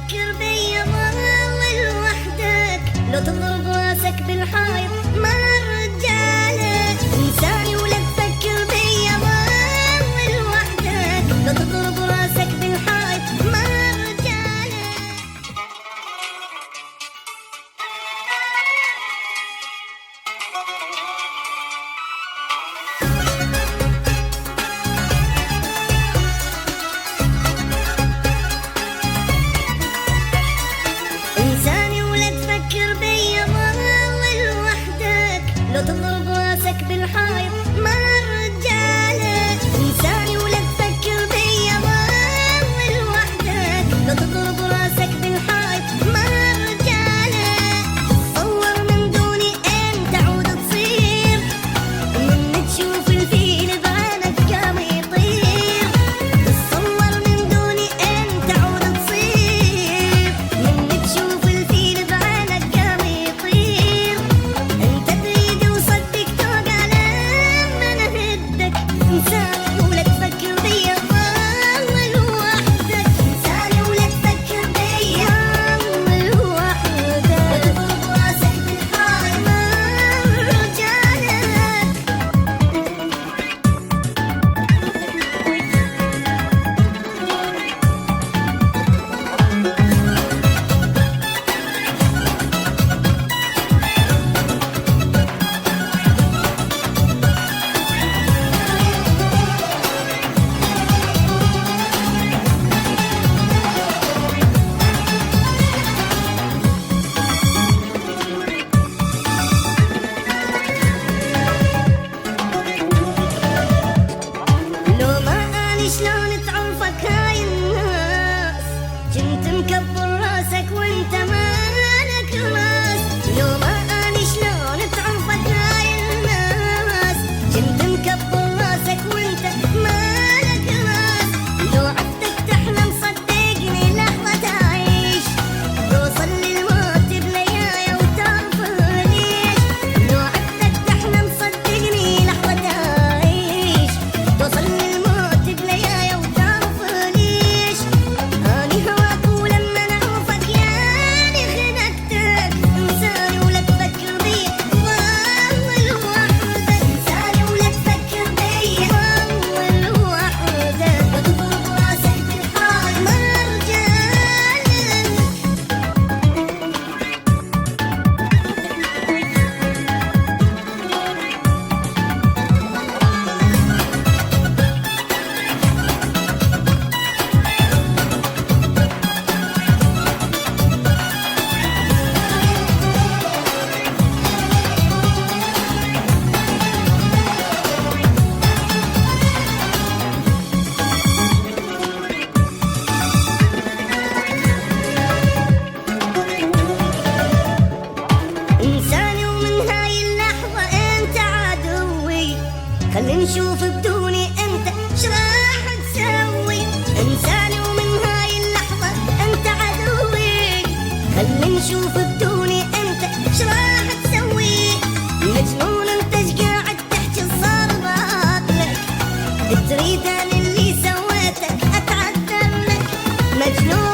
تفكر بيا ضل وحدك، لو تضرب راسك بالحايط ما رجالك. انساني ولا تفكر بيا ضل وحدك، لو تضرب راسك بالحايط ما رجالك. انساني ولا تفكر بيا ضل وحدك، لو تضرب راسك بالحايط ما رجالك. انساني ولا تفكر بيا ضل وحدك، لو تضرب راسك بالحايط ما رجالك. تصور من دوني انت تعود تصير، من تشوف الفيل بعينك قام يطير. تصور من دوني انت تعود تصير، من تشوف الفيل بعينك قام يطير. انت تريد وصدق توقع لما انا هدك. انساني ولا تفكر بيا ضل وحدك، انساني ولا تفكر بيا ضل وحدك، وتضرب راسك بالحايط ما رجالك. لو ما اني شلون تعرفك هاي الناس، كنت مكبر راسك وانت مالك راس. لو ما اني شلون تعرفك هاي الناس، كنت مكبر راسك وانت مالك راس. لو عدتك تحلم صدقني لحظة تعيش، توصل للموت بليايا وتعرف ليش. لو عدتك تحلم صدقني لحظة تعيش، توصل للموت بليايا وتعرف ليش. اني هواك ولما نعرفك ياني خنقتك. انساني ولا تفكر بيا ضل وحدك، انساني ولا تفكر بيا ضل وحدك، وتضرب راسك بالحايط ما رجالك. انساني ومن هاي اللحظة انت عدوي، خلي نشوف بدوني انت شراح تسوي. انساني ومن هاي اللحظة انت عدوي، خلي نشوف بدوني انت شراح تسوي. مجنون انت ايش قاعد تحكي صار بعقلك، تريد انا اللي سويتك اتعذر لك. مجنون